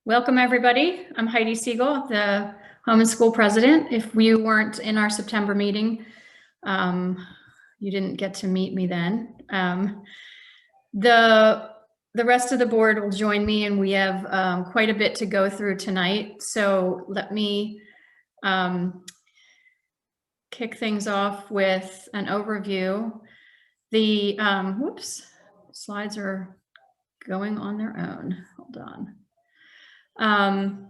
Welcome everybody. I'm Heidi Siegel, the Home and School President. If you weren't in our September meeting, you didn't get to meet me then. The rest of the board will join me, and we have quite a bit to go through tonight. So let me kick things off with an overview. The slides are going on their own. Hold on.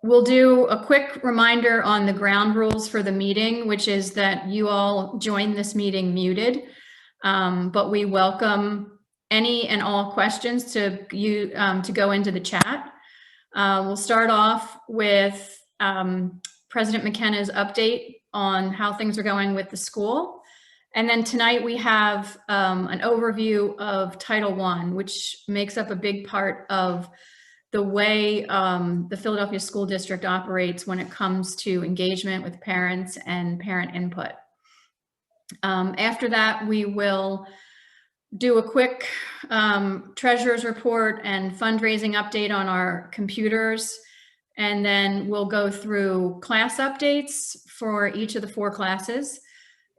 We'll do a quick reminder on the ground rules for the meeting, which is that you all join this meeting muted, but we welcome any and all questions to go into the chat. We'll start off with President McKenna's update on how things are going with the school. And then tonight we have an overview of Title I, which makes up a big part of the way the Philadelphia School District operates when it comes to engagement with parents and parent input. After that, we will do a quick treasurer's report and fundraising update on our computers. And then we'll go through class updates for each of the 4 classes.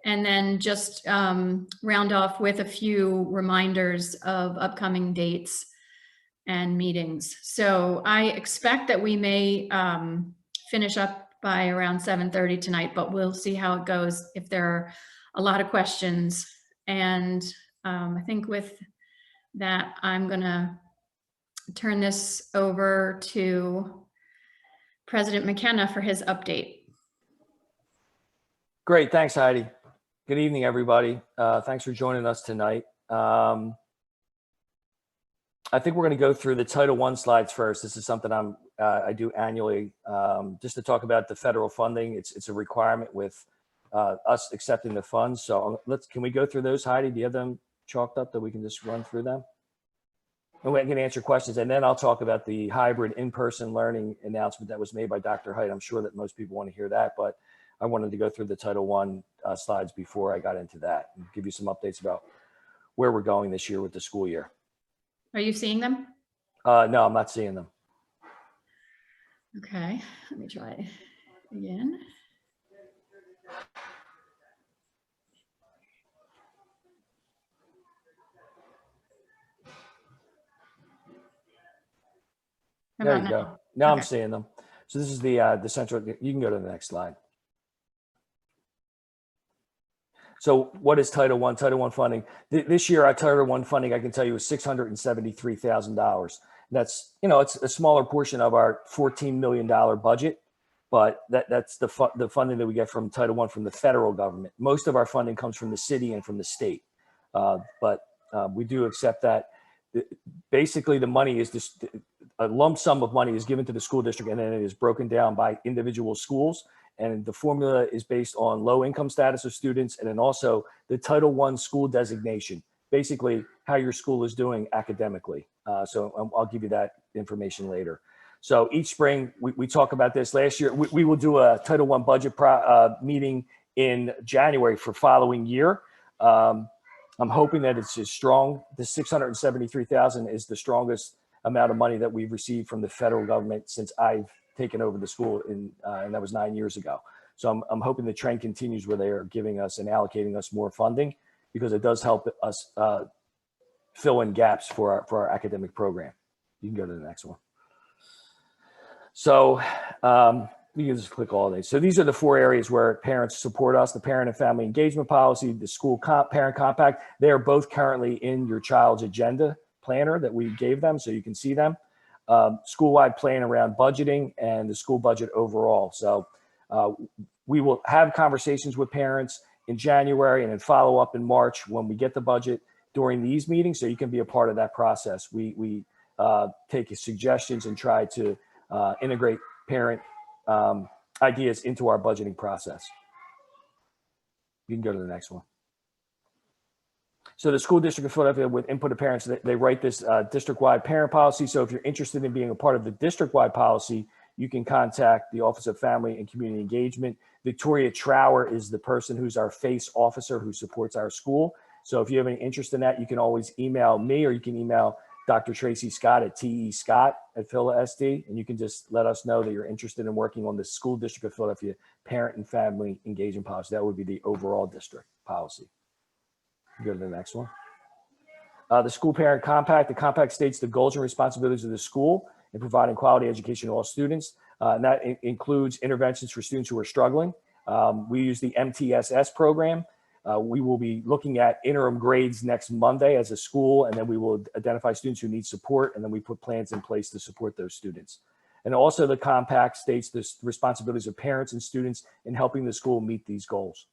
And then just round off with a few reminders of upcoming dates and meetings. So I expect that we may finish up by around 7:30 tonight, but we'll see how it goes if there are a lot of questions. And I think with that, I'm gonna turn this over to President McKenna for his update. Great, thanks, Heidi. Good evening, everybody. Thanks for joining us tonight. I think we're going to go through the Title I slides first. This is something I do annually, just to talk about the federal funding. It's a requirement with us accepting the funds. So can we go through those, Heidi? Do you have them chalked up that we can just run through them? And we can answer questions, and then I'll talk about the hybrid in-person learning announcement that was made by Dr. Height. I'm sure that most people want to hear that, but I wanted to go through the Title I slides before I got into that and give you some updates about where we're going this year with the school year. Are you seeing them? No, I'm not seeing them. Okay, let me try again. There you go. Now Okay. I'm seeing them. So this is the central. You can go to the next slide. So what is Title I? Title I funding. This year, our Title I funding, I can tell you, is $673,000. That's, it's a smaller portion of our $14 million budget, but that's the funding that we get from Title I from the federal government. Most of our funding comes from the city and from the state, but we do accept that. Basically, the money is just a lump sum of money is given to the school district, and then it is broken down by individual schools. And the formula is based on low income status of students, and then also the Title I school designation, basically how your school is doing academically. So I'll give you that information later. So each spring we talk about this. Last year, we will do a Title I budget meeting in January for following year. I'm hoping that it's as strong. The $673,000 is the strongest amount of money that we've received from the federal government since I've taken over the school, and that was 9 years ago. So I'm hoping the trend continues where they are giving us and allocating us more funding, because it does help us fill in gaps for our academic program. You can go to the next one. So you can just click all these. So these are the 4 areas where parents support us: the parent and family engagement policy, the school parent compact. They are both currently in your child's agenda planner that we gave them, so you can see them. School-wide plan around budgeting and the school budget overall. So we will have conversations with parents in January and then follow up in March when we get the budget during these meetings, so you can be a part of that process. We take suggestions and try to integrate parent ideas into our budgeting process. You can go to the next one. So the School District of Philadelphia, with input of parents, they write this district-wide parent policy. So if you're interested in being a part of the district-wide policy, you can contact the Office of Family and Community Engagement. Victoria Trower is the person who's our FACE officer who supports our school. So if you have any interest in that, you can always email me, or you can email Dr. Tracy Scott at TE Scott at Phila SD, and you can just let us know that you're interested in working on the School District of Philadelphia Parent and Family Engagement Policy. That would be the overall district policy. Go to the next one. The School Parent Compact. The compact states the goals and responsibilities of the school in providing quality education to all students. And that includes interventions for students who are struggling. We use the MTSS program. We will be looking at interim grades next Monday as a school, and then we will identify students who need support, and then we put plans in place to support those students. And also the compact states the responsibilities of parents and students in helping the school meet these goals.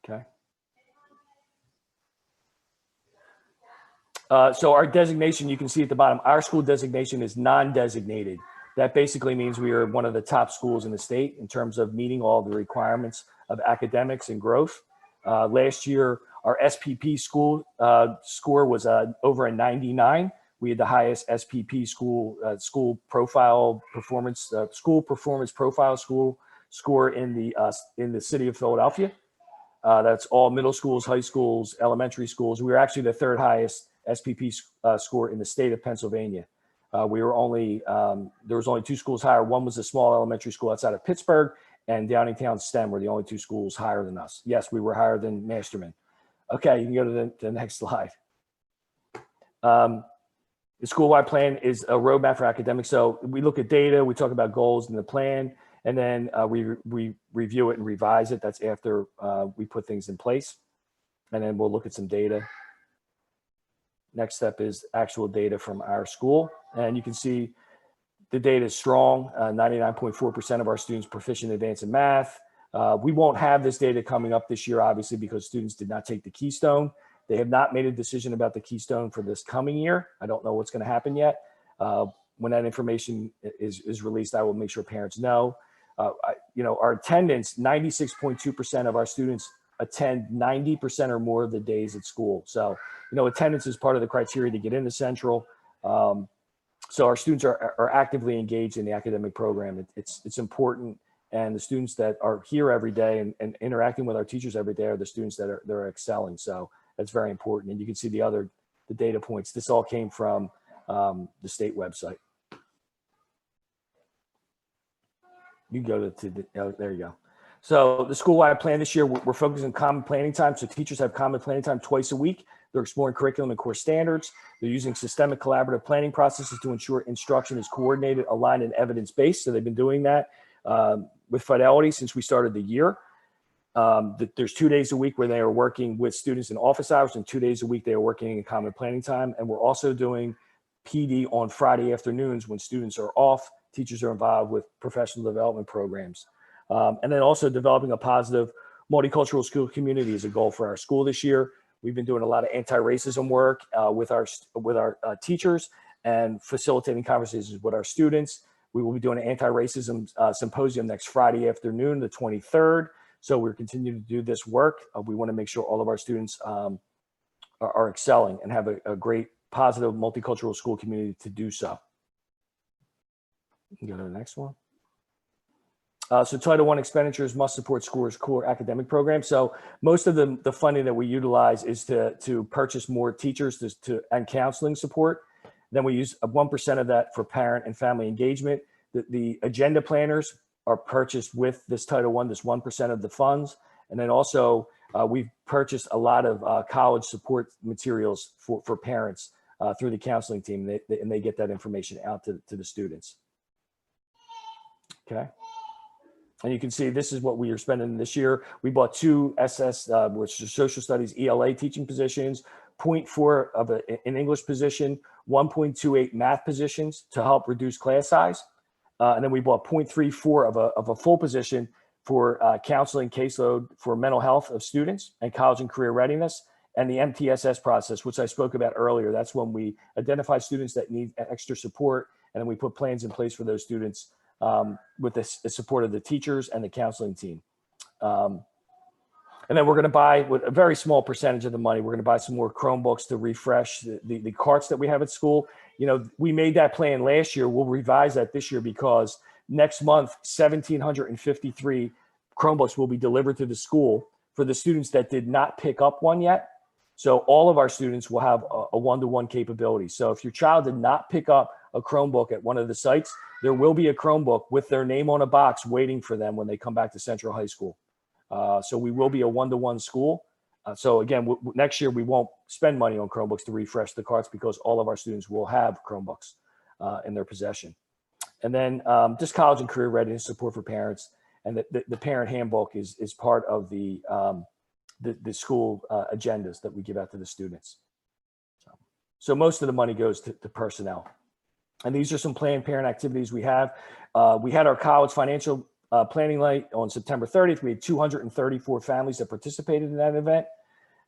Okay. So our designation, you can see at the bottom, our school designation is non-designated. That basically means we are one of the top schools in the state in terms of meeting all the requirements of academics and growth. Last year, our SPP school score was over a 99. We had the highest SPP school profile performance, school performance profile school score in the city of Philadelphia. That's all middle schools, high schools, elementary schools. We were actually the third highest SPP score in the state of Pennsylvania. We were only, there was only two schools higher. One was a small elementary school outside of Pittsburgh, and Downingtown STEM were the only two schools higher than us. Yes, we were higher than Masterman. Okay, you can go to the next slide. The school-wide plan is a roadmap for academics. So we look at data, we talk about goals in the plan, and then we review it and revise it. That's after we put things in place. And then we'll look at some data. Next step is actual data from our school. And you can see the data is strong. 99.4% of our students proficient in advanced in math. We won't have this data coming up this year, obviously, because students did not take the Keystone. They have not made a decision about the Keystone for this coming year. I don't know what's going to happen yet. When that information is released, I will make sure parents know. Our attendance, 96.2% of our students attend 90% or more of the days at school. So, attendance is part of the criteria to get into Central. So our students are actively engaged in the academic program. It's important. And the students that are here every day and interacting with our teachers every day are the students that are excelling. So that's very important. And you can see the data points. This all came from the state website. You can go there you go. So the school-wide plan this year, we're focusing on common planning time. So teachers have common planning time twice a week. They're exploring curriculum and core standards. They're using systemic collaborative planning processes to ensure instruction is coordinated, aligned, and evidence-based. So they've been doing that with fidelity since we started the year. There's 2 days a week where they are working with students in office hours, and 2 days a week they are working in common planning time. And we're also doing PD on Friday afternoons when students are off. Teachers are involved with professional development programs. And then also developing a positive multicultural school community is a goal for our school this year. We've been doing a lot of anti-racism work with our teachers and facilitating conversations with our students. We will be doing an anti-racism symposium next Friday afternoon, the 23rd. So we're continuing to do this work. We want to make sure all of our students are excelling and have a great, positive, multicultural school community to do so. You can go to the next one. So Title I expenditures must support schools' core academic programs. So most of the funding that we utilize is to purchase more teachers and counseling support. Then we use 1% of that for parent and family engagement. The agenda planners are purchased with this Title I, this 1% of the funds. And then also we've purchased a lot of college support materials for parents through the counseling team, and they get that information out to the students. Okay. And you can see this is what we are spending this year. We bought 2 which is social studies ELA teaching positions, 0.4 of an English position, 1.28 math positions to help reduce class size. And then we bought 0.34 of a full position for counseling caseload for mental health of students and college and career readiness, and the MTSS process, which I spoke about earlier. That's when we identify students that need extra support, and then we put plans in place for those students with the support of the teachers and the counseling team. And then we're going to buy, with a very small percentage of the money, we're going to buy some more Chromebooks to refresh the carts that we have at school. We made that plan last year. We'll revise that this year because next month, 1,753 Chromebooks will be delivered to the school for the students that did not pick up one yet. So all of our students will have a one-to-one capability. So if your child did not pick up a Chromebook at one of the sites, there will be a Chromebook with their name on a box waiting for them when they come back to Central High School. So we will be a one-to-one school. So again, next year we won't spend money on Chromebooks to refresh the carts because all of our students will have Chromebooks in their possession. And then just college and career readiness support for parents. And the parent handbook is part of the school agendas that we give out to the students. So most of the money goes to personnel. And these are some planned parent activities we have. We had our college financial planning night on September 30th. We had 234 families that participated in that event.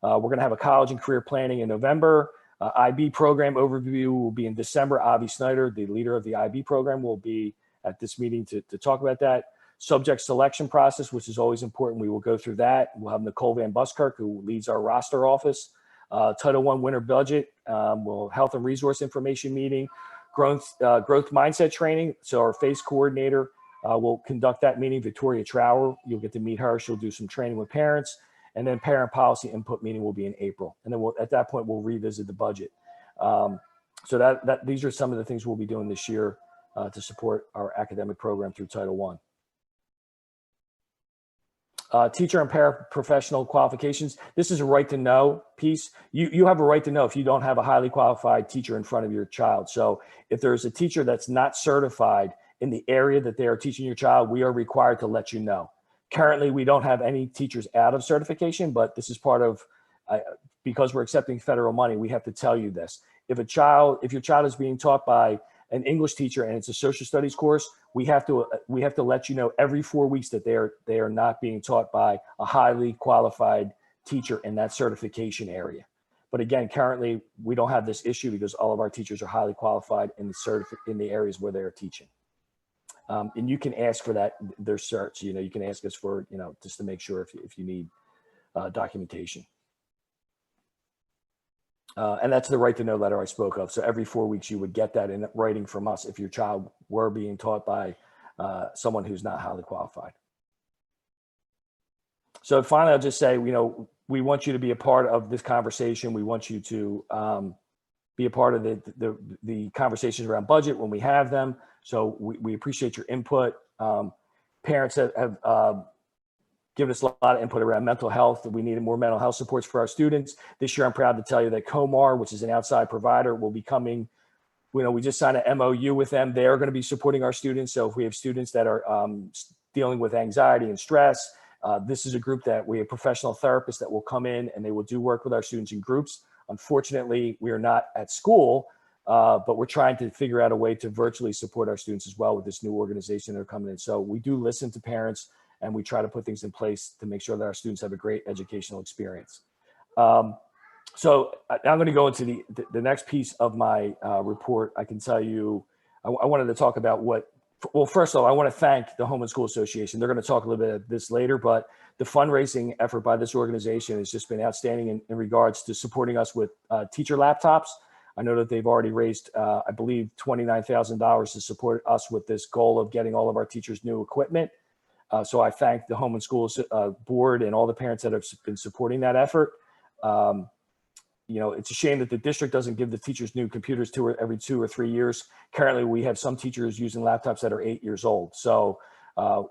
We're going to have a college and career planning in November. IB program overview will be in December. Avi Snyder, the leader of the IB program, will be at this meeting to talk about that. Subject selection process, which is always important. We will go through that. We'll have Nicole Van Buskirk, who leads our roster office. Title I winter budget. We'll health and resource information meeting. Growth mindset training. So our FACE coordinator will conduct that meeting. Victoria Trower, you'll get to meet her. She'll do some training with parents. And then parent policy input meeting will be in April. And then at that point, we'll revisit the budget. So these are some of the things we'll be doing this year to support our academic program through Title I. Teacher and paraprofessional qualifications. This is a right to know piece. You have a right to know if you don't have a highly qualified teacher in front of your child. So if there's a teacher that's not certified in the area that they are teaching your child, we are required to let you know. Currently, we don't have any teachers out of certification, but this is part of, because we're accepting federal money, we have to tell you this. If your child is being taught by an English teacher and it's a social studies course, we have to let you know every 4 weeks that they are not being taught by a highly qualified teacher in that certification area. But again, currently we don't have this issue because all of our teachers are highly qualified in the areas where they are teaching. And you can ask for that, their certs, you can ask us for, just to make sure if you need documentation. And that's the right to know letter I spoke of. So every 4 weeks you would get that in writing from us if your child were being taught by someone who's not highly qualified. So finally, I'll just say, we want you to be a part of this conversation. We want you to be a part of the conversations around budget when we have them. So we appreciate your input. Parents have given us a lot of input around mental health. We needed more mental health supports for our students. This year, I'm proud to tell you that Comar, which is an outside provider, will be coming. We just signed an MOU with them. They're going to be supporting our students. So if we have students that are dealing with anxiety and stress, this is a group that we have professional therapists that will come in and they will do work with our students in groups. Unfortunately, we are not at school, but we're trying to figure out a way to virtually support our students as well with this new organization that are coming in. So we do listen to parents and we try to put things in place to make sure that our students have a great educational experience. So I'm going to go into the next piece of my report. I can tell you, I wanted to talk about well, first of all, I want to thank the Home and School Association. They're going to talk a little bit of this later, but the fundraising effort by this organization has just been outstanding in regards to supporting us with teacher laptops. I know that they've already raised, I believe, $29,000 to support us with this goal of getting all of our teachers new equipment. So I thank the Home and School Board and all the parents that have been supporting that effort. It's a shame that the district doesn't give the teachers new computers every 2 or 3 years. Currently, we have some teachers using laptops that are 8 years old. So,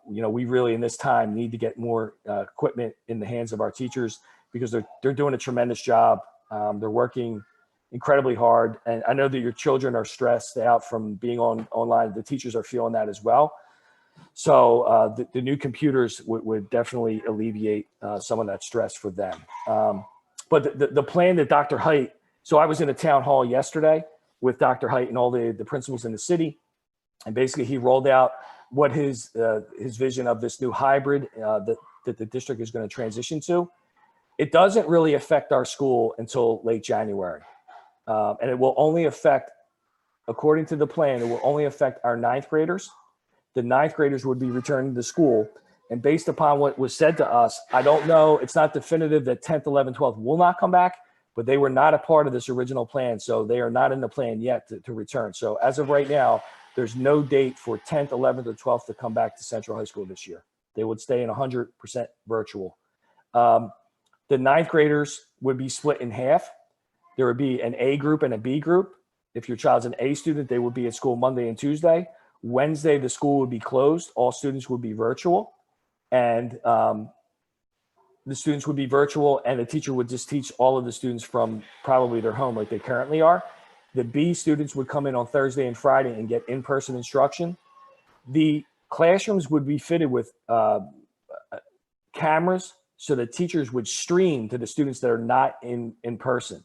we really, in this time, need to get more equipment in the hands of our teachers because they're doing a tremendous job. They're working incredibly hard. And I know that your children are stressed out from being online. The teachers are feeling that as well. So the new computers would definitely alleviate some of that stress for them. But the plan that Dr. Height, so I was in a town hall yesterday with Dr. Height and all the principals in the city. And basically he rolled out what his vision of this new hybrid that the district is going to transition to. It doesn't really affect our school until late January. And it will only affect, according to the plan, it will only affect our 9th graders. The 9th graders would be returning to school. And based upon what was said to us, I don't know, it's not definitive that 10th, 11th, 12th will not come back, but they were not a part of this original plan. So they are not in the plan yet to return. So as of right now, there's no date for 10th, 11th, or 12th to come back to Central High School this year. They would stay in 100% virtual. The The ninth graders would be split in half. There would be an A group and a B group. If your child's an A student, they would be at school Monday and Tuesday. Wednesday, the school would be closed. All students would be virtual. And the students would be virtual, and the teacher would just teach all of the students from probably their home like they currently are. The B students would come in on Thursday and Friday and get in-person instruction. The classrooms would be fitted with cameras so that teachers would stream to the students that are not in person.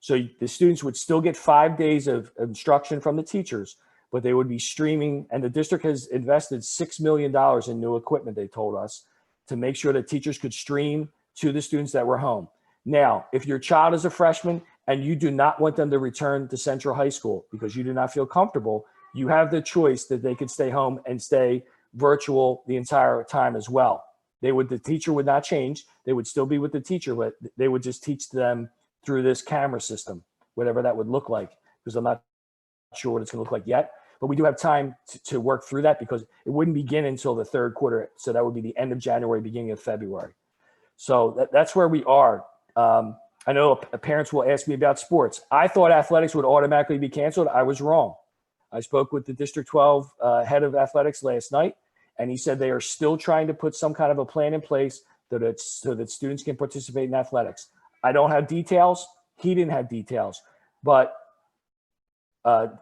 So the students would still get 5 days of instruction from the teachers, but they would be streaming. And the district has invested $6 million in new equipment, they told us, to make sure that teachers could stream to the students that were home. Now, if your child is a freshman and you do not want them to return to Central High School because you do not feel comfortable, you have the choice that they could stay home and stay virtual the entire time as well. The teacher would not change. They would still be with the teacher, but they would just teach them through this camera system, whatever that would look like, because I'm not sure what it's going to look like yet. But we do have time to work through that because it wouldn't begin until the third quarter. So that would be the end of January, beginning of February. So that's where we are. I know parents will ask me about sports. I thought athletics would automatically be canceled. I was wrong. I spoke with the District 12 head of athletics last night, and he said they are still trying to put some kind of a plan in place so that students can participate in athletics. I don't have details. He didn't have details, but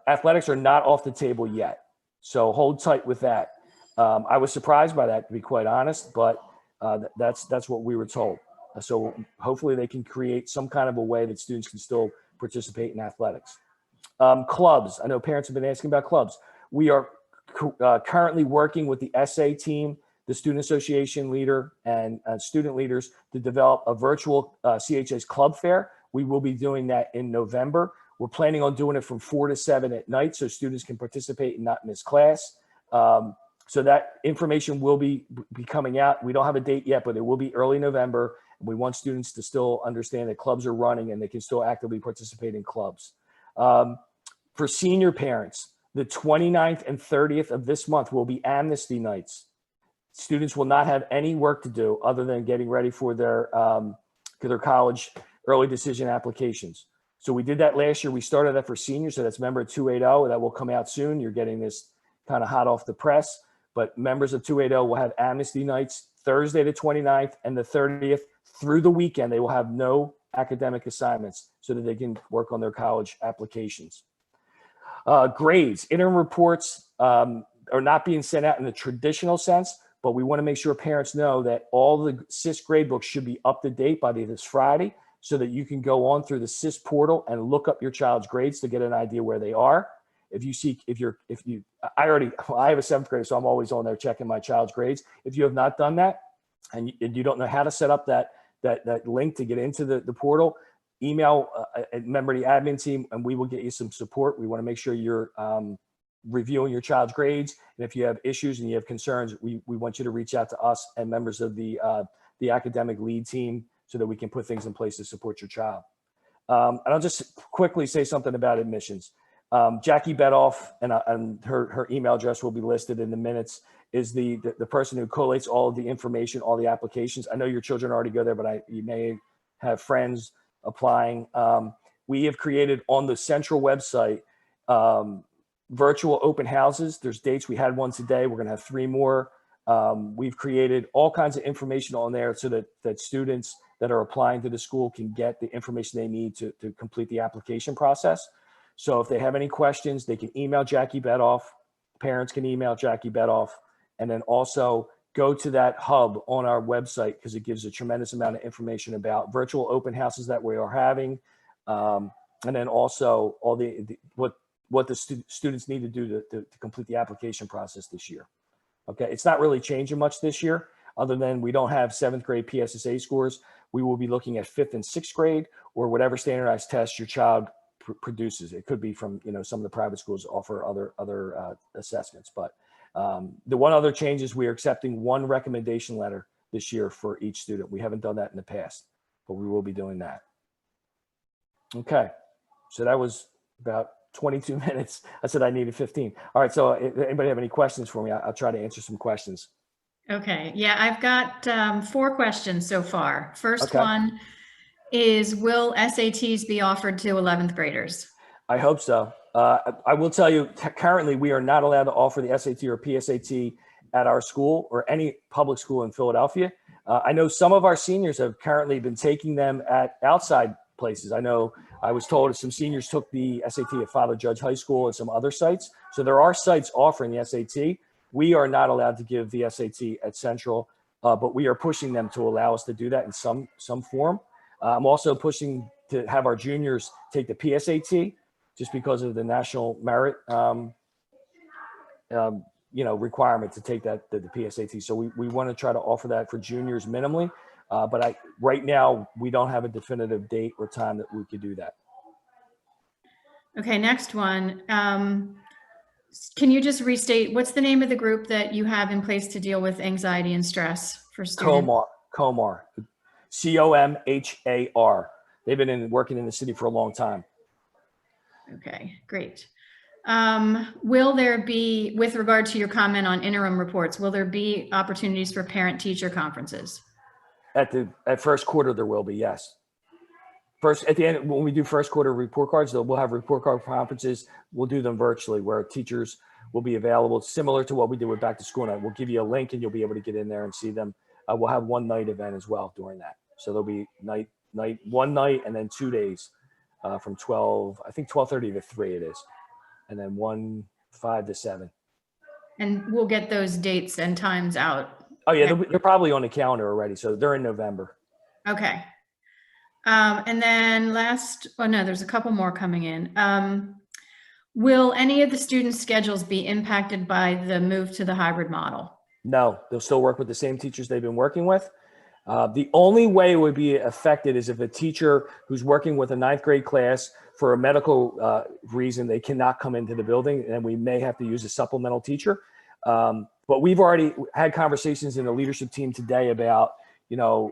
athletics are not off the table yet. So hold tight with that. I was surprised by that, to be quite honest, but that's what we were told. So hopefully they can create some kind of a way that students can still participate in athletics. Clubs. I know parents have been asking about clubs. We are currently working with the SA team, the student association leader, and student leaders to develop a virtual CHS club fair. We will be doing that in November. We're planning on doing it from 4 to 7 at night so students can participate and not miss class. So that information will be coming out. We don't have a date yet, but it will be early November. We want students to still understand that clubs are running and they can still actively participate in clubs. For senior parents, the 29th and 30th of this month will be amnesty nights. Students will not have any work to do other than getting ready for their college early decision applications. So we did that last year. We started that for seniors. So that's member 280. That will come out soon. You're getting this kind of hot off the press. But members of 280 will have amnesty nights Thursday the 29th and the 30th through the weekend. They will have no academic assignments so that they can work on their college applications. Grades, interim reports are not being sent out in the traditional sense, but we want to make sure parents know that all the SIS grade books should be up to date by this Friday so that you can go on through the SIS portal and look up your child's grades to get an idea where they are. I have a seventh grader, so I'm always on there checking my child's grades. If you have not done that and you don't know how to set up that link to get into the portal, email a member of the admin team and we will get you some support. We want to make sure you're reviewing your child's grades. And if you have issues and you have concerns, we want you to reach out to us and members of the academic lead team so that we can put things in place to support your child. And I'll just quickly say something about admissions. Jackie Bedoff, and her email address will be listed in the minutes, is the person who collates all of the information, all the applications. I know your children already go there, but you may have friends applying. We have created on the central website virtual open houses. There's dates. We had one today. We're going to have 3 more. We've created all kinds of information on there so that students that are applying to the school can get the information they need to complete the application process. So if they have any questions, they can email Jackie Bedoff. Parents can email Jackie Bedoff, and then also go to that hub on our website because it gives a tremendous amount of information about virtual open houses that we are having, and then also all what the students need to do to complete the application process this year. Okay, it's not really changing much this year, other than we don't have 7th grade PSSA scores. We will be looking at 5th and 6th grade or whatever standardized test your child produces. It could be from some of the private schools offer other assessments, but the one other change is we are accepting 1 recommendation letter this year for each student. We haven't done that in the past, but we will be doing that. Okay, so that was about 22 minutes. I said I needed 15. All right, so if anybody have any questions for me, I'll try to answer some questions. Okay, yeah, I've got 4 questions so far. First Okay. one is, will SATs be offered to 11th graders? I hope so. I will tell you, currently, we are not allowed to offer the SAT or PSAT at our school or any public school in Philadelphia. I know some of our seniors have currently been taking them at outside places. I know I was told some seniors took the SAT at Father Judge High School and some other sites. So there are sites offering the SAT. We are not allowed to give the SAT at Central, but we are pushing them to allow us to do that in some form. I'm also pushing to have our juniors take the PSAT just because of the national merit, requirement to take the PSAT. So we want to try to offer that for juniors minimally. But right now, we don't have a definitive date or time that we could do that. Okay, next one. Can you just restate, what's the name of the group that you have in place to deal with anxiety and stress for students? Comar, COMHAR. They've been working in the city for a long time. Okay, great. Will there be, with regard to your comment on interim reports, will there be opportunities for parent-teacher conferences? At first quarter, there will be, yes. First, at the end, when we do first quarter report cards, we'll have report card conferences. We'll do them virtually where teachers will be available, similar to what we did with Back to School Night. We'll give you a link and you'll be able to get in there and see them. We'll have one night event as well during that. So there'll be one night and then 2 days from 12:30 to 3 it is. And then 5 to 7. And we'll get those dates and times out. Oh yeah, they're probably on the calendar already. So they're in November. Okay. And then there's a couple more coming in. Will any of the students' schedules be impacted by the move to the hybrid model? No, they'll still work with the same teachers they've been working with. The only way it would be affected is if a teacher who's working with a 9th grade class for a medical reason, they cannot come into the building, and we may have to use a supplemental teacher. But we've already had conversations in the leadership team today about,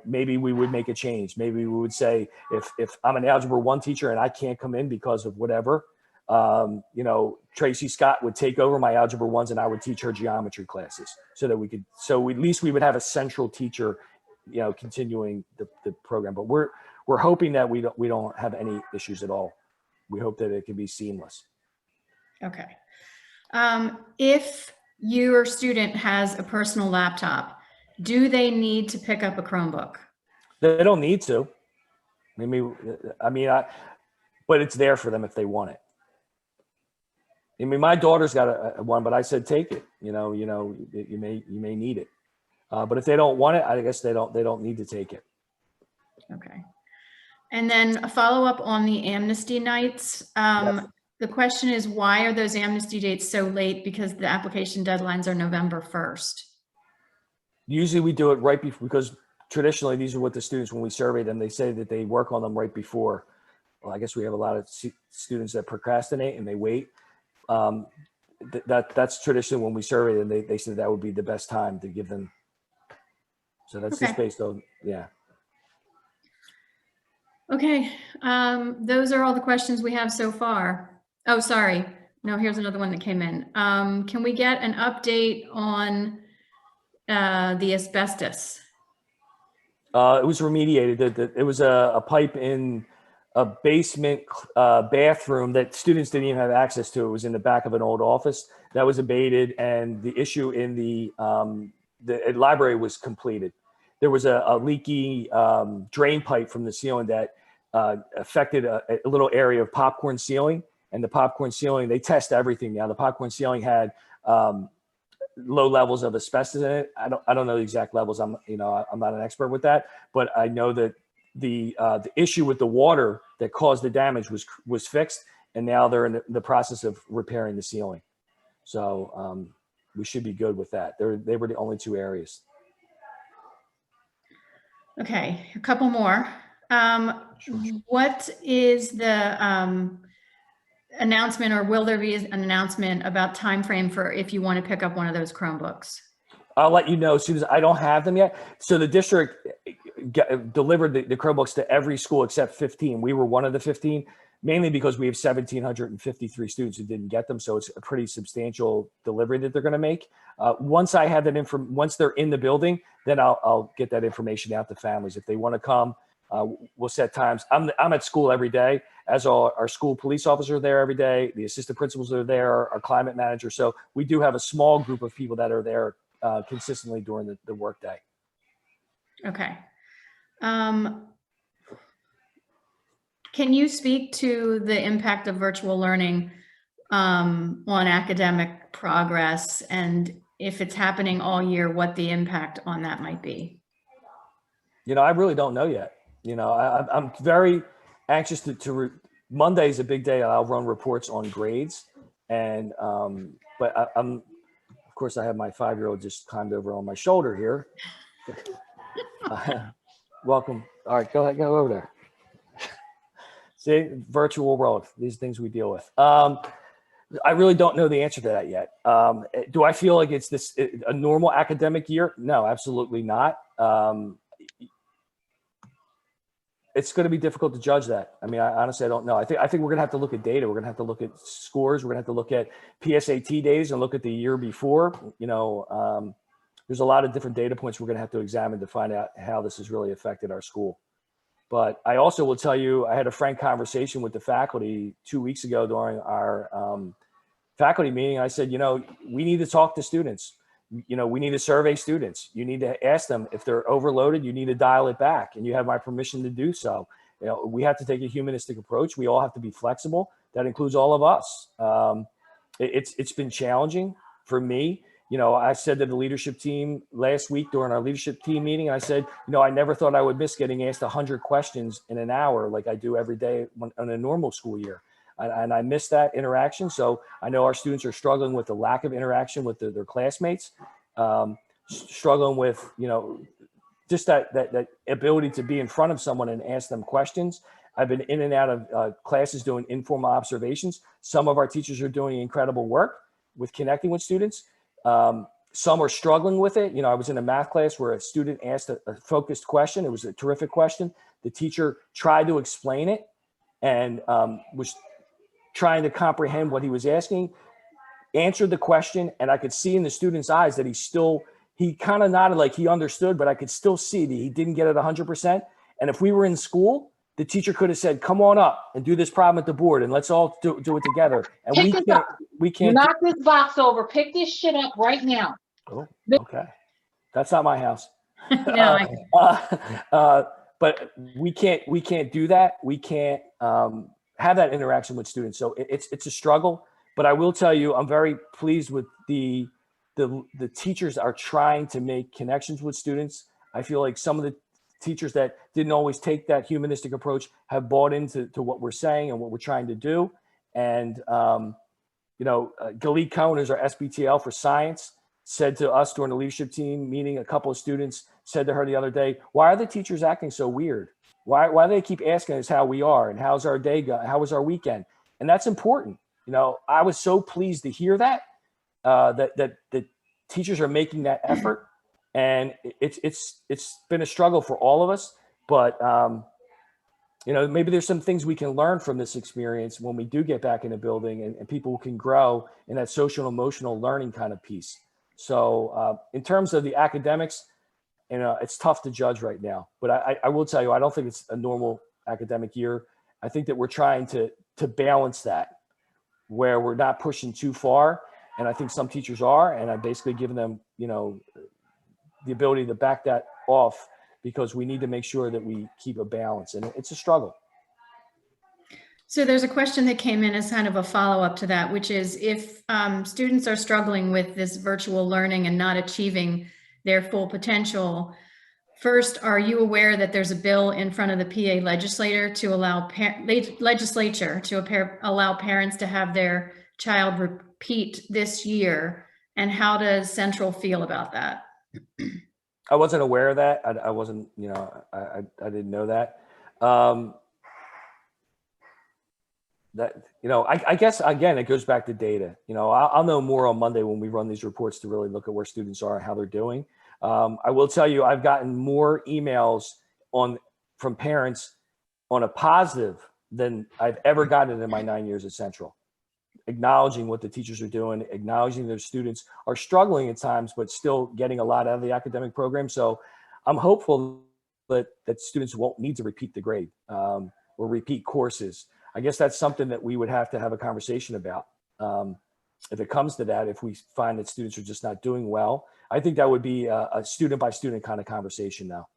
maybe we would make a change. Maybe we would say, if I'm an Algebra 1 teacher and I can't come in because of whatever, Tracy Scott would take over my Algebra 1s and I would teach her geometry classes so that at least we would have a central teacher, continuing the program. But we're hoping that we don't have any issues at all. We hope that it can be seamless. Okay. If your student has a personal laptop, do they need to pick up a Chromebook? They don't need to. But it's there for them if they want it. My daughter's got one, but I said, take it. You may need it. But if they don't want it, I guess they don't need to take it. Okay. And then a follow-up on the amnesty nights. Yes. The question is, why are those amnesty dates so late? Because the application deadlines are November 1st. Usually we do it right before, because traditionally these are what the students, when we survey them, they say that they work on them right before. Well, I guess we have a lot of students that procrastinate and they wait. That's traditionally when we survey them, they said that would be the best time to give them. So that's just based on, yeah. Okay, those are all the questions we have so far. Oh, sorry. No, here's another one that came in. Can we get an update on the asbestos? It was remediated. It was a pipe in a basement bathroom that students didn't even have access to. It was in the back of an old office. That was abated, and the issue in the library was completed. There was a leaky drain pipe from the ceiling that affected a little area of popcorn ceiling. And the popcorn ceiling, they test everything now. The popcorn ceiling had low levels of asbestos in it. I don't know the exact levels. I'm not an expert with that, but I know that the issue with the water that caused the damage was fixed, and now they're in the process of repairing the ceiling. So we should be good with that. They were the only 2 areas. Okay, a couple more. What is the announcement, or will there be an announcement about time frame for if you want to pick up one of those Chromebooks? I'll let you know as soon as. I don't have them yet. So the district delivered the Chromebooks to every school except 15. We were one of the 15. mainly because we have 1,753 students who didn't get them. So it's a pretty substantial delivery that they're going to make. Once I have that once they're in the building, then I'll get that information out to families. If they want to come, we'll set times. I'm at school every day, as our school police officers are there every day. The assistant principals are there, our climate manager. So we do have a small group of people that are there consistently during the workday. Okay. Can you speak to the impact of virtual learning on academic progress, and if it's happening all year, what the impact on that might be? I really don't know yet. I'm very anxious to Monday is a big day. I'll run reports on grades, and but I'm of course I have my 5-year-old just climbed over on my shoulder here. Welcome. All right, go ahead, go over there. See, virtual world, these things we deal with. I really don't know the answer to that yet. Do I feel like it's a normal academic year? No, absolutely not. It's going to be difficult to judge that. I mean, honestly, I don't know. I think we're going to have to look at data. We're going to have to look at scores. We're going to have to look at PSAT days and look at the year before. There's a lot of different data points we're going to have to examine to find out how this has really affected our school. But I also will tell you, I had a frank conversation with the faculty 2 weeks ago during our faculty meeting. I said, we need to talk to students. We need to survey students. You need to ask them if they're overloaded. You need to dial it back, and you have my permission to do so. We have to take a humanistic approach. We all have to be flexible. That includes all of us. It's been challenging for me. I said to the leadership team last week during our leadership team meeting, I said, I never thought I would miss getting asked 100 questions in an hour like I do every day on a normal school year. And I miss that interaction. So I know our students are struggling with the lack of interaction with their classmates, struggling with, just that ability to be in front of someone and ask them questions. I've been in and out of classes doing informal observations. Some of our teachers are doing incredible work with connecting with students. Some are struggling with it. I was in a math class where a student asked a focused question. It was a terrific question. The teacher tried to explain it and was trying to comprehend what he was asking, answered the question, and I could see in the student's eyes that he kind of nodded like he understood, but I could still see that he didn't get it 100%. And if we were in school, the teacher could have said, come on up and do this problem at the board and let's all do it together. And we can't knock this box over. Pick this shit up right now. Oh, okay. That's not my house. No, but we can't do that. We can't have that interaction with students. So it's a struggle, but I will tell you, I'm very pleased with the teachers are trying to make connections with students. I feel like some of the teachers that didn't always take that humanistic approach have bought into what we're saying and what we're trying to do. And, Galit Cohen is our SBTL for science, said to us during the leadership team meeting, a couple of students said to her the other day, why are the teachers acting so weird? Why do they keep asking us how we are and how's our day going? How was our weekend? And that's important. I was so pleased to hear that, that the teachers are making that effort. And it's been a struggle for all of us, but maybe there's some things we can learn from this experience when we do get back in the building and people can grow in that social and emotional learning kind of piece. So in terms of the academics, it's tough to judge right now, but I will tell you, I don't think it's a normal academic year. I think that we're trying to balance that where we're not pushing too far. And I think some teachers are, and I've basically given them, the ability to back that off because we need to make sure that we keep a balance, and it's a struggle. So there's a question that came in as kind of a follow-up to that, which is if students are struggling with this virtual learning and not achieving their full potential, first, are you aware that there's a bill in front of the PA legislature to allow allow parents to have their child repeat this year? And how does Central feel about that? I wasn't aware of that. I wasn't, I didn't know that. I guess, again, it goes back to data. I'll know more on Monday when we run these reports to really look at where students are and how they're doing. I will tell you, I've gotten more emails from parents on a positive than I've ever gotten in my 9 years at Central. Acknowledging what the teachers are doing, acknowledging their students are struggling at times, but still getting a lot out of the academic program. So I'm hopeful that students won't need to repeat the grade or repeat courses. I guess that's something that we would have to have a conversation about. If it comes to that, if we find that students are just not doing well, I think that would be a student by student kind of conversation now.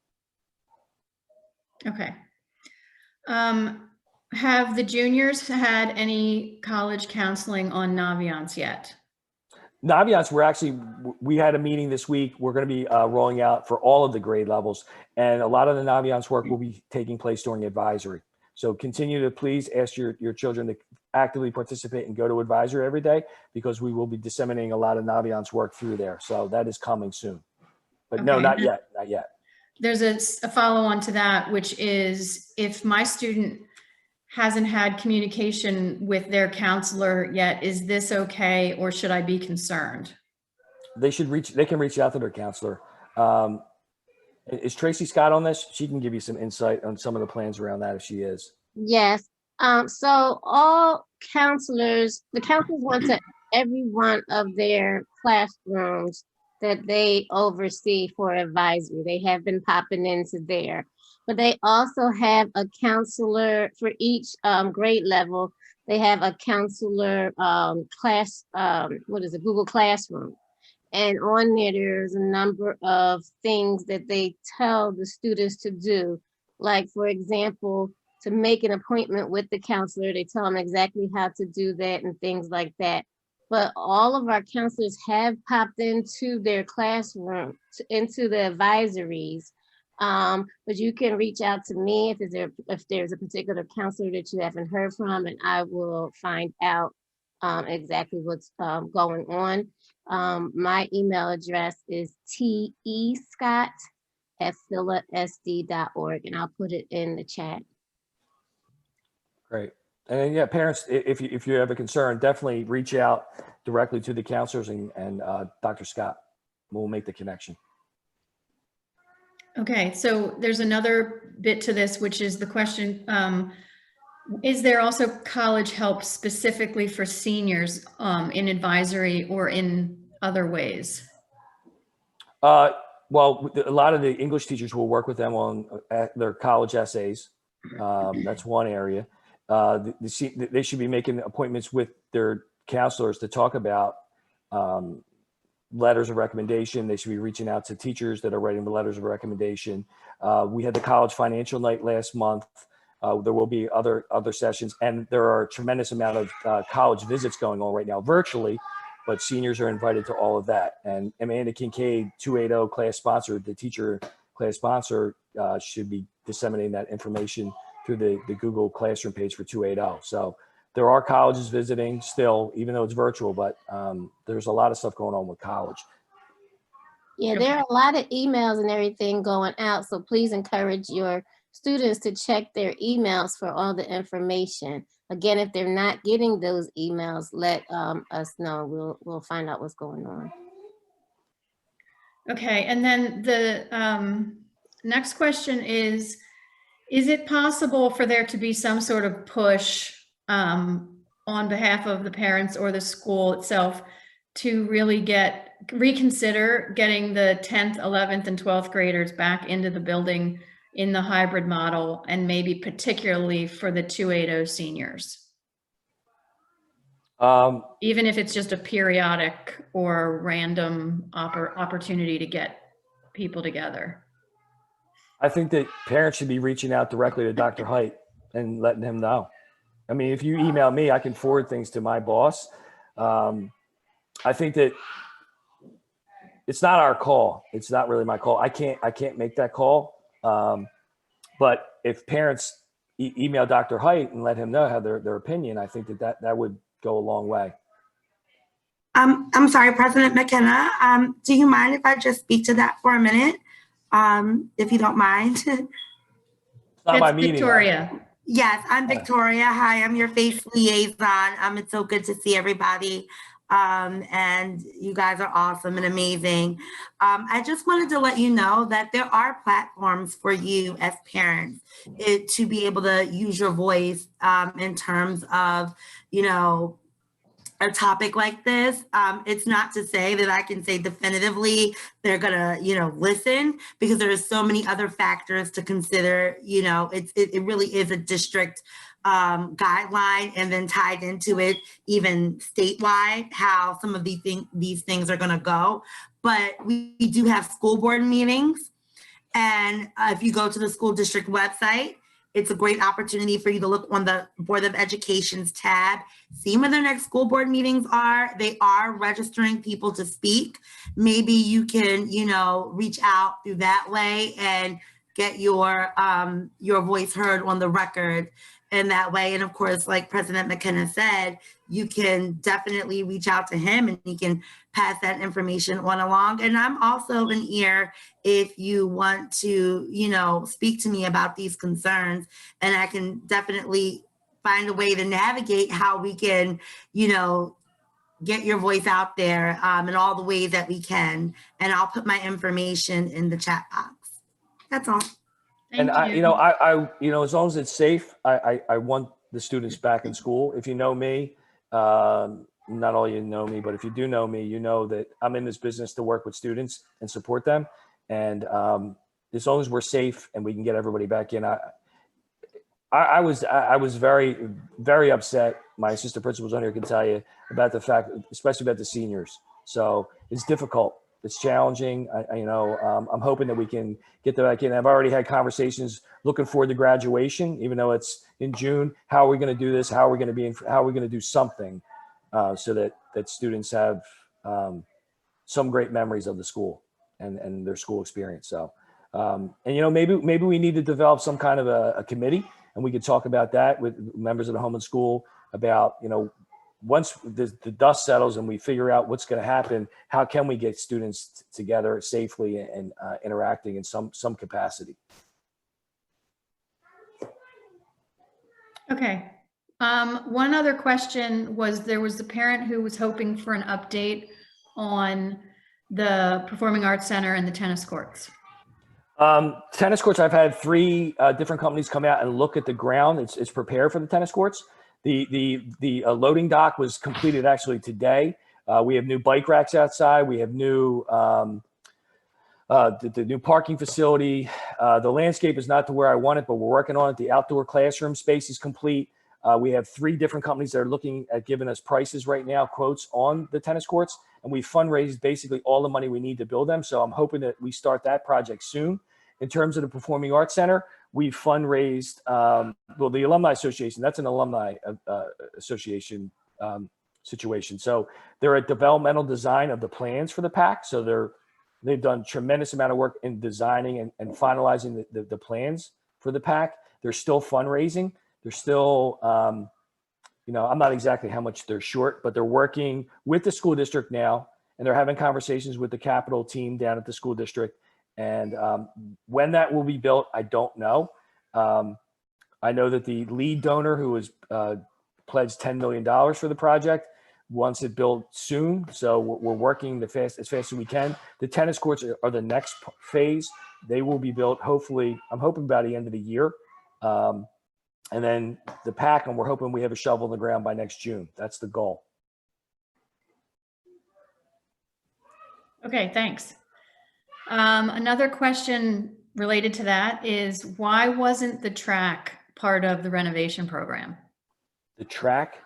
Okay. Have the juniors had any college counseling on Naviance yet? Naviance, we had a meeting this week. We're going to be rolling out for all of the grade levels, and a lot of the Naviance work will be taking place during advisory. So continue to please ask your children to actively participate and go to advisory every day, because we will be disseminating a lot of Naviance work through there. So that is coming soon. But no, Okay. not yet, not yet. There's a follow-on to that, which is if my student hasn't had communication with their counselor yet, is this okay, or should I be concerned? They can reach out to their counselor. Is Tracy Scott on this? She can give you some insight on some of the plans around that if she is. Yes. So all counselors, the counselors went to every one of their classrooms that they oversee for advisory. They have been popping into there, but they also have a counselor for each grade level. They have a counselor class, Google Classroom. And on there, there's a number of things that they tell the students to do. Like, for example, to make an appointment with the counselor, they tell them exactly how to do that and things like that. But all of our counselors have popped into their classroom, into the advisories. But you can reach out to me if there's a particular counselor that you haven't heard from, and I will find out exactly what's going on. My email address is tescott@philasd.org, and I'll put it in the chat. Great. And yeah, parents, if you have a concern, definitely reach out directly to the counselors and Dr. Scott. We'll make the connection. Okay, so there's another bit to this, which is the question, is there also college help specifically for seniors in advisory or in other ways? Well, a lot of the English teachers will work with them on their college essays. That's one area. They should be making appointments with their counselors to talk about letters of recommendation. They should be reaching out to teachers that are writing the letters of recommendation. We had the college financial night last month. There will be other sessions, and there are a tremendous amount of college visits going on right now virtually, but seniors are invited to all of that. And Amanda Kincaid, 280 class sponsor, the teacher class sponsor, should be disseminating that information through the Google Classroom page for 280. So there are colleges visiting still, even though it's virtual, but there's a lot of stuff going on with college. Yeah, there are a lot of emails and everything going out, so please encourage your students to check their emails for all the information. Again, if they're not getting those emails, let us know. We'll find out what's going on. Okay, and then the next question is it possible for there to be some sort of push on behalf of the parents or the school itself to really reconsider getting the 10th, 11th, and 12th graders back into the building in the hybrid model, and maybe particularly for the 280 seniors? Even if it's just a periodic or random opportunity to get people together. I think that parents should be reaching out directly to Dr. Height and letting him know. I mean, if you email me, I can forward things to my boss. I think that it's not our call. It's not really my call. I can't make that call. But if parents email Dr. Height and let him know how their opinion, I think that would go a long way. I'm sorry, President McKenna. Do you mind if I just speak to that for a minute? If you don't mind. It's not my meeting. Victoria. Yes, I'm Victoria. Hi, I'm your face liaison. It's so good to see everybody. And you guys are awesome and amazing. I just wanted to let you know that there are platforms for you as parents to be able to use your voice in terms of, you know, a topic like this. It's not to say that I can say definitively they're gonna, you know, listen, because there are so many other factors to consider. You know, it really is a district guideline, and then tied into it even statewide how some of these things are gonna go. But we do have school board meetings, and if you go to the school district website, it's a great opportunity for you to look on the Board of Education's tab, see when their next school board meetings are. They are registering people to speak. Maybe you can, you know, reach out through that way and get your voice heard on the record in that way. And of course, like President McKenna said, you can definitely reach out to him and he can pass that information on along. And I'm also an ear if you want to, you know, speak to me about these concerns, and I can definitely find a way to navigate how we can, you know, get your voice out there in all the ways that we can. And I'll put my information in the chat box. That's all. Thank you. You know, as long as it's safe, I want the students back in school. If you know me, not all you know me, but if you do know me, you know that I'm in this business to work with students and support them. And as long as we're safe and we can get everybody back in, I was very, very upset. My assistant principals on here can tell you about the fact, especially about the seniors. So it's difficult. It's challenging. I'm hoping that we can get them back in. I've already had conversations looking forward to graduation, even though it's in June. How are we going to do this? How are we going to be? How are we going to do something so that students have some great memories of the school and their school experience? So, maybe we need to develop some kind of a committee, and we could talk about that with members of the home and school about, once the dust settles and we figure out what's going to happen, how can we get students together safely and interacting in some capacity? Okay. One other question was, there was a parent who was hoping for an update on the Performing Arts Center and the tennis courts. Tennis courts, I've had 3 different companies come out and look at the ground. It's prepared for the tennis courts. The loading dock was completed actually today. We have new bike racks outside. We have new the new parking facility. The landscape is not to where I want it, but we're working on it. The outdoor classroom space is complete. We have 3 different companies that are looking at giving us prices right now, quotes on the tennis courts, and we fundraised basically all the money we need to build them. So I'm hoping that we start that project soon. In terms of the Performing Arts Center, we've fundraised, the Alumni Association, that's an alumni association situation. So they're a developmental design of the plans for the PAC. So they've done tremendous amount of work in designing and finalizing the plans for the PAC. They're still fundraising. They're still, I'm not exactly how much they're short, but they're working with the school district now, and they're having conversations with the capital team down at the school district. And when that will be built, I don't know. I know that the lead donor, who has pledged $10 million for the project, wants it built soon. So we're working as fast as we can. The tennis courts are the next phase. They will be built, hopefully, I'm hoping by the end of the year. And then the PAC, and we're hoping we have a shovel in the ground by next June. That's the goal. Okay, thanks. Another question related to that is, why wasn't the track part of the renovation program? The track,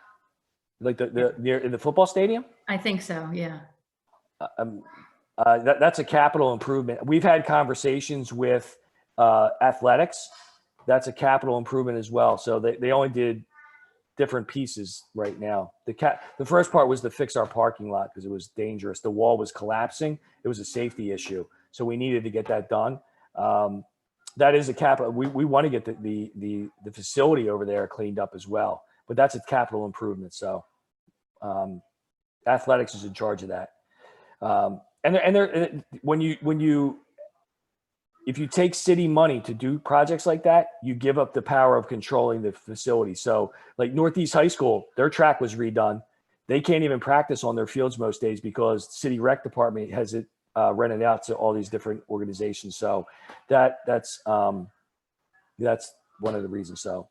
like in the football stadium? I think so, yeah. That's a capital improvement. We've had conversations with athletics. That's a capital improvement as well. So they only did different pieces right now. The first part was to fix our parking lot because it was dangerous. The wall was collapsing. It was a safety issue. So we needed to get that done. That is a capital. We want to get the facility over there cleaned up as well, but that's a capital improvement. So athletics is in charge of that. And if you take city money to do projects like that, you give up the power of controlling the facility. So like Northeast High School, their track was redone. they can't even practice on their fields most days because city rec department has it rented out to all these different organizations. So that's one of the reasons. So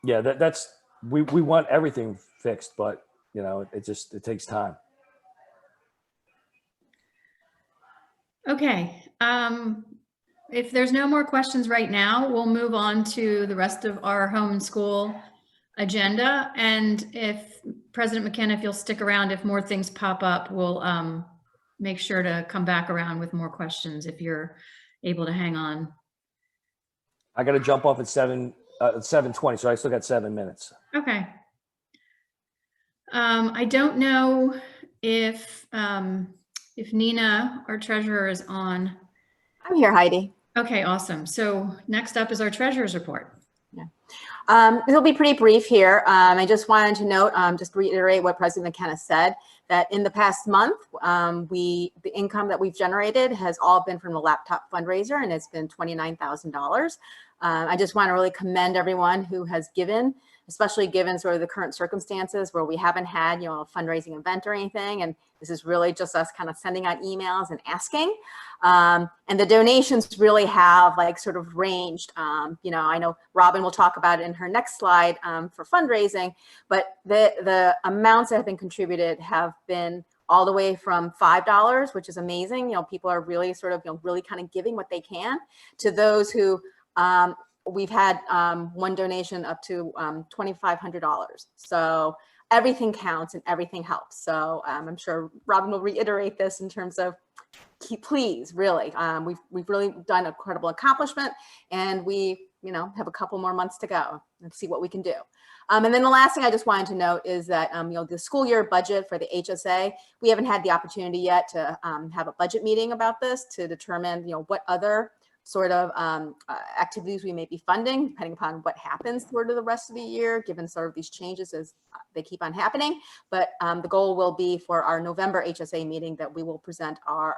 yeah, that's we want everything fixed, but you know, it takes time. Okay. If there's no more questions right now, we'll move on to the rest of our home and school agenda. And if President McKenna, if you'll stick around, if more things pop up, we'll make sure to come back around with more questions if you're able to hang on. I got to jump off at 7:20, so I still got 7 minutes. Okay. I don't know if Nina, our treasurer, is on. I'm here, Heidi. Okay, awesome. So next up is our treasurer's report. It'll be pretty brief here. I just wanted to note, just reiterate what President McKenna said, that in the past month, the income that we've generated has all been from the laptop fundraiser, and it's been $29,000. I just want to really commend everyone who has given, especially given sort of the current circumstances where we haven't had, you know, a fundraising event or anything. And this is really just us kind of sending out emails and asking. And the donations really have like sort of ranged. You know, I know Robin will talk about it in her next slide for fundraising, but the amounts that have been contributed have been all the way from $5, which is amazing. You know, people are really sort of, you know, really kind of giving what they can, to those who we've had one donation up to $2,500. So everything counts and everything helps. So I'm sure Robin will reiterate this in terms of please, really, we've really done a incredible accomplishment, and we, you know, have a couple more months to go and see what we can do. And then the last thing I just wanted to note is that, you know, the school year budget for the HSA, we haven't had the opportunity yet to have a budget meeting about this to determine, you know, what other sort of activities we may be funding, depending upon what happens sort of the rest of the year, given sort of these changes as they keep on happening. But the goal will be for our November HSA meeting that we will present our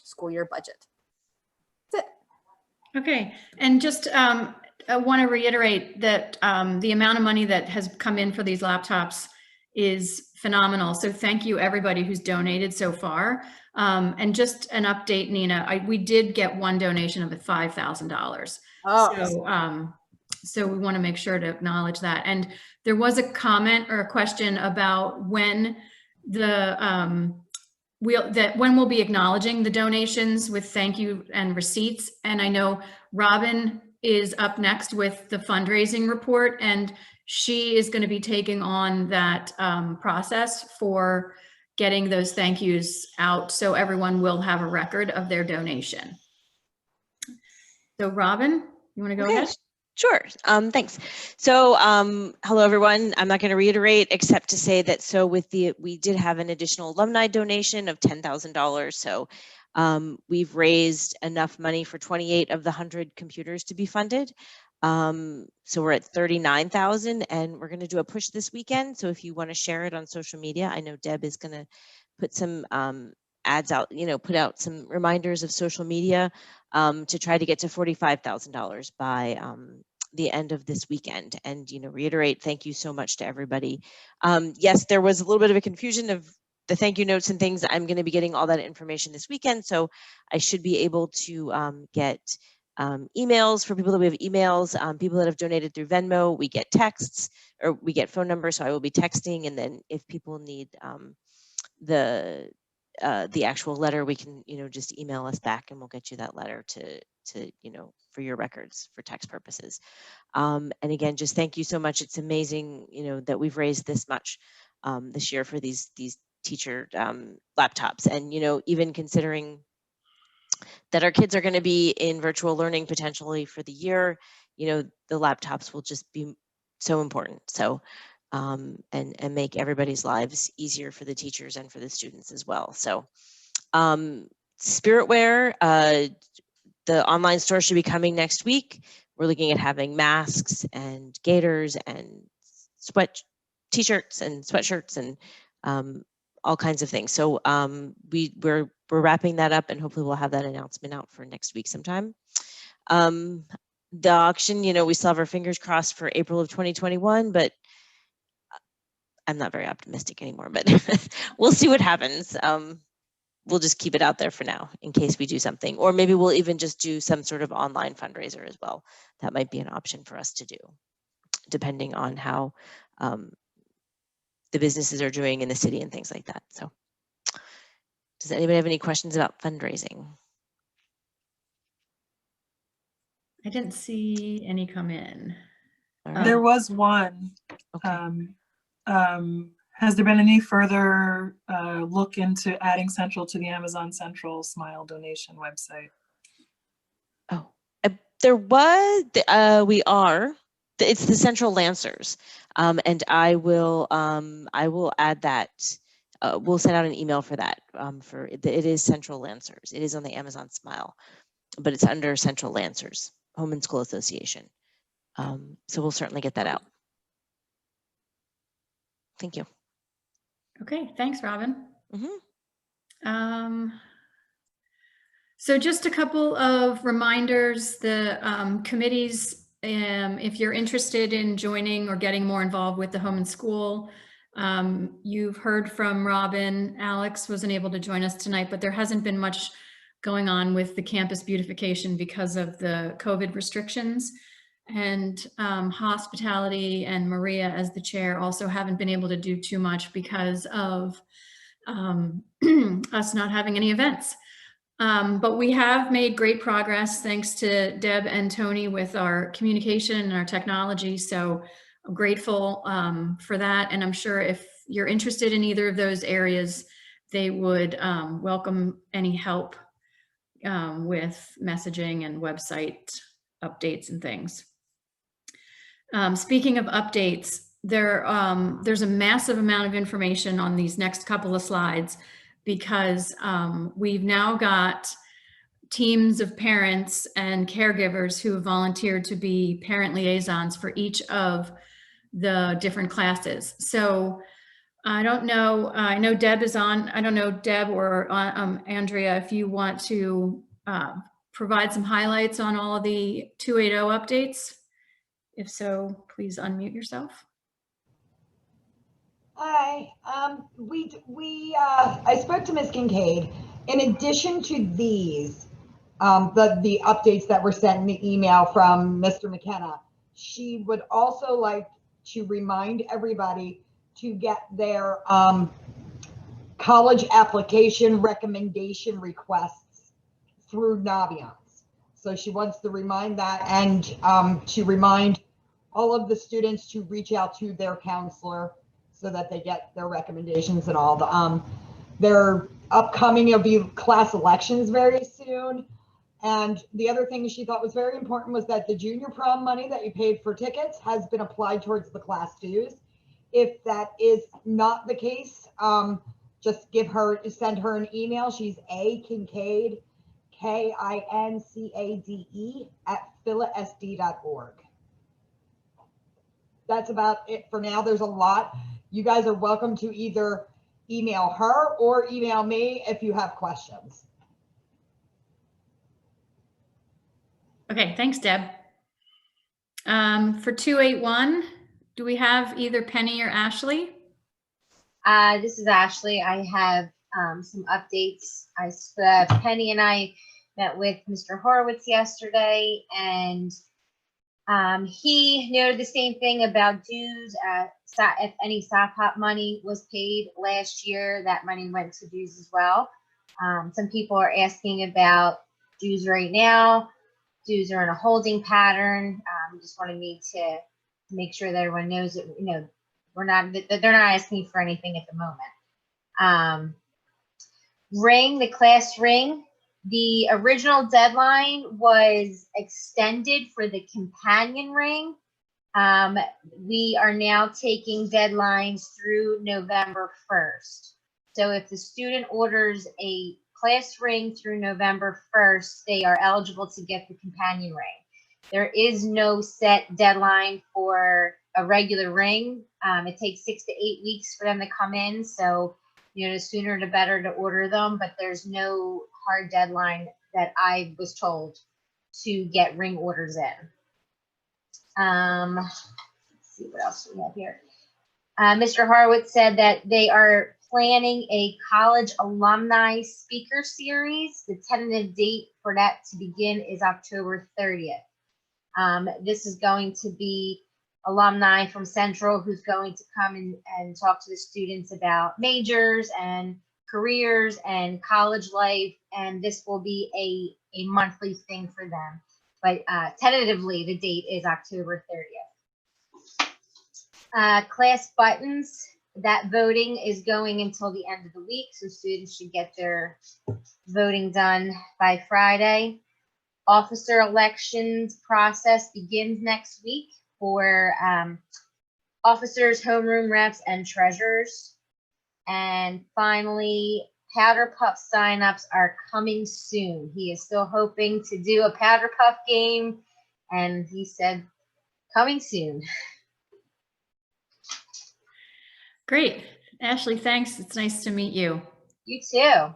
school year budget. That's it. Okay, and just I want to reiterate that the amount of money that has come in for these laptops is phenomenal. So thank you everybody who's donated so far. And just an update, Nina, we did get one donation of $5,000. Oh. So we want to make sure to acknowledge that. And there was a comment or a question about when when we'll be acknowledging the donations with thank you and receipts. And I know Robin is up next with the fundraising report, and she is going to be taking on that process for getting those thank yous out, so everyone will have a record of their donation. So Robin, you want to go ahead? Sure. Thanks. So hello, everyone. I'm not going to reiterate except to say that we did have an additional alumni donation of $10,000. So we've raised enough money for 28 of the 100 computers to be funded. So we're at 39,000, and we're going to do a push this weekend. So if you want to share it on social media, I know Deb is going to put some ads out, you know, put out some reminders of social media to try to get to $45,000 by the end of this weekend. And, you know, reiterate, thank you so much to everybody. Yes, there was a little bit of a confusion of the thank you notes and things. I'm going to be getting all that information this weekend. So I should be able to get emails for people that we have emails, people that have donated through Venmo, we get texts or we get phone numbers. So I will be texting. And then if people need the actual letter, we can, you know, just email us back and we'll get you that letter to, you know, for your records for tax purposes. And again, just thank you so much. It's amazing, you know, that we've raised this much this year for these teacher laptops. And, you know, even considering that our kids are going to be in virtual learning potentially for the year, you know, the laptops will just be so important. So, and make everybody's lives easier for the teachers and for the students as well. So, Spiritwear, the online store should be coming next week. We're looking at having masks and gaiters and t-shirts and sweatshirts and all kinds of things. So we're wrapping that up, and hopefully we'll have that announcement out for next week sometime. The auction, you know, we still have our fingers crossed for April of 2021, but I'm not very optimistic anymore, but we'll see what happens. We'll just keep it out there for now in case we do something, or maybe we'll even just do some sort of online fundraiser as well. That might be an option for us to do, depending on how the businesses are doing in the city and things like that. So does anybody have any questions about fundraising? I didn't see any come in. All right. There was one. Okay. Has there been any further look into adding Central to the Amazon Central Smile donation website? Oh, there was, it's the Central Lancers. And I will add that. We'll send out an email for that. It is Central Lancers. It is on the Amazon Smile, but it's under Central Lancers, Home and School Association. So we'll certainly get that out. Thank you. Okay, thanks, Robin. Mm-hmm. So just a couple of reminders, the committees, if you're interested in joining or getting more involved with the Home and School, you've heard from Robin. Alex wasn't able to join us tonight, but there hasn't been much going on with the campus beautification because of the COVID restrictions. And hospitality and Maria as the chair also haven't been able to do too much because of us not having any events. But we have made great progress thanks to Deb and Tony with our communication and our technology. So I'm grateful for that. And I'm sure if you're interested in either of those areas, they would welcome any help with messaging and website updates and things. Speaking of updates, there's a massive amount of information on these next couple of slides because we've now got teams of parents and caregivers who have volunteered to be parent liaisons for each of the different classes. So I don't know, I know Deb is on, I don't know, Deb or Andrea, if you want to provide some highlights on all of the 280 updates. If so, please unmute yourself. Hi, I spoke to Ms. Kincaid. In addition to these, the updates that were sent in the email from Mr. McKenna, she would also like to remind everybody to get their college application recommendation requests through Naviance. So she wants to remind that and to remind all of the students to reach out to their counselor so that they get their recommendations and all the their upcoming, it'll be class elections very soon. And the other thing she thought was very important was that the junior prom money that you paid for tickets has been applied towards the class dues. If that is not the case, just send her an email. She's Kincaid, KINCADE @philasd.org. That's about it for now. There's a lot. You guys are welcome to either email her or email me if you have questions. Okay, thanks, Deb. For 281, do we have either Penny or Ashley? This is Ashley. I have some updates. Penny and I met with Mr. Horowitz yesterday, and he noted the same thing about dues. If any SAPOP money was paid last year, that money went to dues as well. Some people are asking about dues right now. Dues are in a holding pattern. Just wanted me to make sure that everyone knows that, you know, that they're not asking for anything at the moment. Ring, the class ring. The original deadline was extended for the companion ring. We are now taking deadlines through November 1st. So if the student orders a class ring through November 1st, they are eligible to get the companion ring. There is no set deadline for a regular ring. It takes 6 to 8 weeks for them to come in. So, you know, the sooner the better to order them, but there's no hard deadline that I was told to get ring orders in. Let's see what else we have here. Mr. Horowitz said that they are planning a college alumni speaker series. The tentative date for that to begin is October 30th. This is going to be alumni from Central who's going to come and talk to the students about majors and careers and college life. And this will be a monthly thing for them. But tentatively, the date is October 30th. Class buttons, that voting is going until the end of the week. So students should get their voting done by Friday. Officer elections process begins next week for officers, homeroom reps, and treasurers. And finally, Powder Puff signups are coming soon. He is still hoping to do a Powder Puff game, and he said coming soon. Great. Ashley, thanks. It's nice to meet you. You too.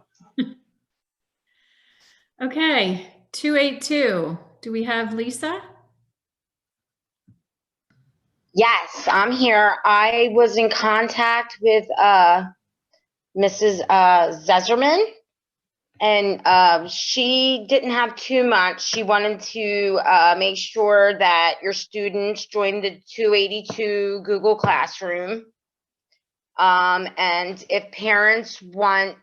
Okay, 282. Do we have Lisa? Yes, I'm here. I was in contact with Mrs. Zezerman, and she didn't have too much. She wanted to make sure that your students joined the 282 Google Classroom. And if parents want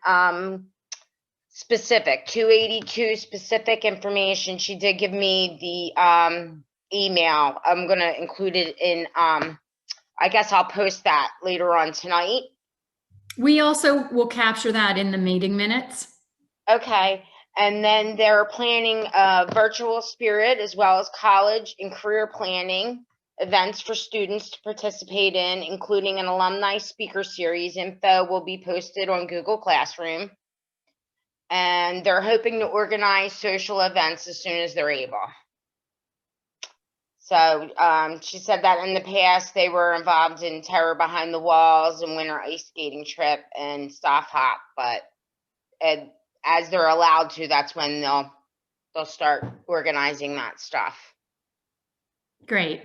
specific 282 specific information, she did give me the email. I'm gonna include it in I guess I'll post that later on tonight. We also will capture that in the meeting minutes. Okay, and then they're planning a virtual spirit as well as college and career planning events for students to participate in, including an alumni speaker series. Info will be posted on Google Classroom. And they're hoping to organize social events as soon as they're able. So she said that in the past they were involved in Terror Behind the Walls and Winter Ice Skating Trip and Staff Hop, but as they're allowed to, that's when they'll start organizing that stuff. Great.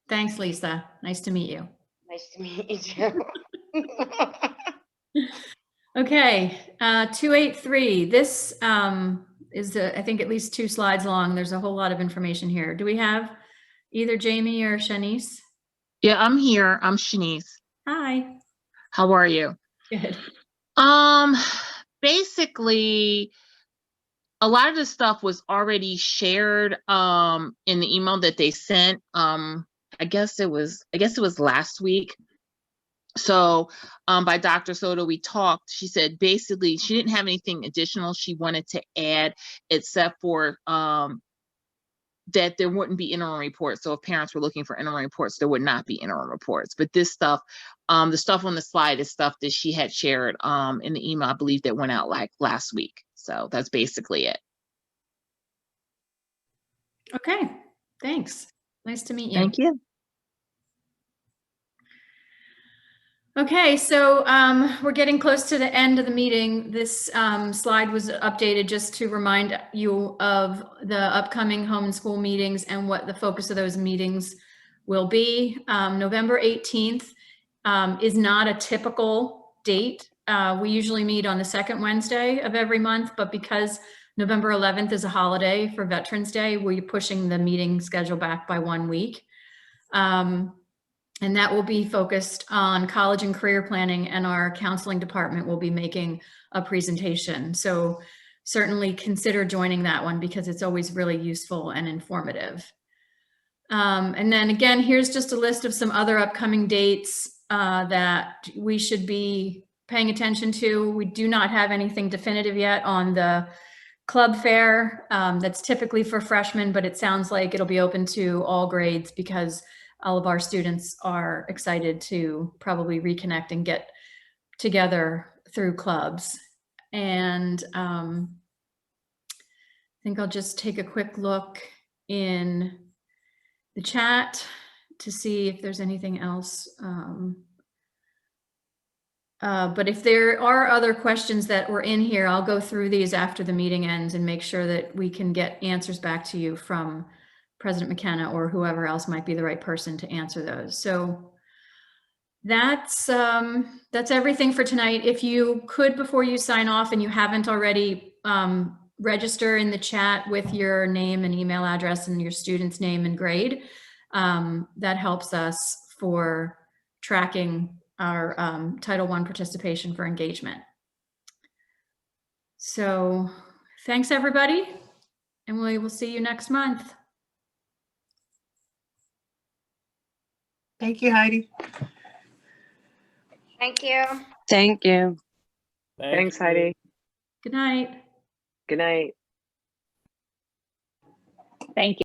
Thanks, Lisa. Nice to meet you. Nice to meet you too. Okay, 283. This is, I think, at least 2 slides long. There's a whole lot of information here. Do we have either Jamie or Shanice? Yeah, I'm here. I'm Shanice. Hi. How are you? Good. Basically, a lot of the stuff was already shared in the email that they sent. I guess it was last week. So by Dr. Soto, we talked. She said basically she didn't have anything additional she wanted to add, except for that there wouldn't be interim reports. So if parents were looking for interim reports, there would not be interim reports. But this stuff, the stuff on the slide is stuff that she had shared in the email, I believe, that went out like last week. So that's basically it. Okay, thanks. Nice to meet you. Thank you. Okay, so we're getting close to the end of the meeting. This slide was updated just to remind you of the upcoming home and school meetings and what the focus of those meetings will be. November 18th is not a typical date. We usually meet on the second Wednesday of every month, but because November 11th is a holiday for Veterans Day, we're pushing the meeting schedule back by 1 week. And that will be focused on college and career planning, and our counseling department will be making a presentation. So certainly consider joining that one because it's always really useful and informative. And then again, here's just a list of some other upcoming dates that we should be paying attention to. We do not have anything definitive yet on the club fair. That's typically for freshmen, but it sounds like it'll be open to all grades because all of our students are excited to probably reconnect and get together through clubs. And I think I'll just take a quick look in the chat to see if there's anything else. But if there are other questions that were in here, I'll go through these after the meeting ends and make sure that we can get answers back to you from President McKenna or whoever else might be the right person to answer those. So that's everything for tonight. If you could, before you sign off and you haven't already, register in the chat with your name and email address and your student's name and grade. That helps us for tracking our Title I participation for engagement. So thanks, everybody, and we will see you next month. Thank you, Heidi. Thank you. Thank you. Thanks, Heidi. Good night. Good night. Thank you.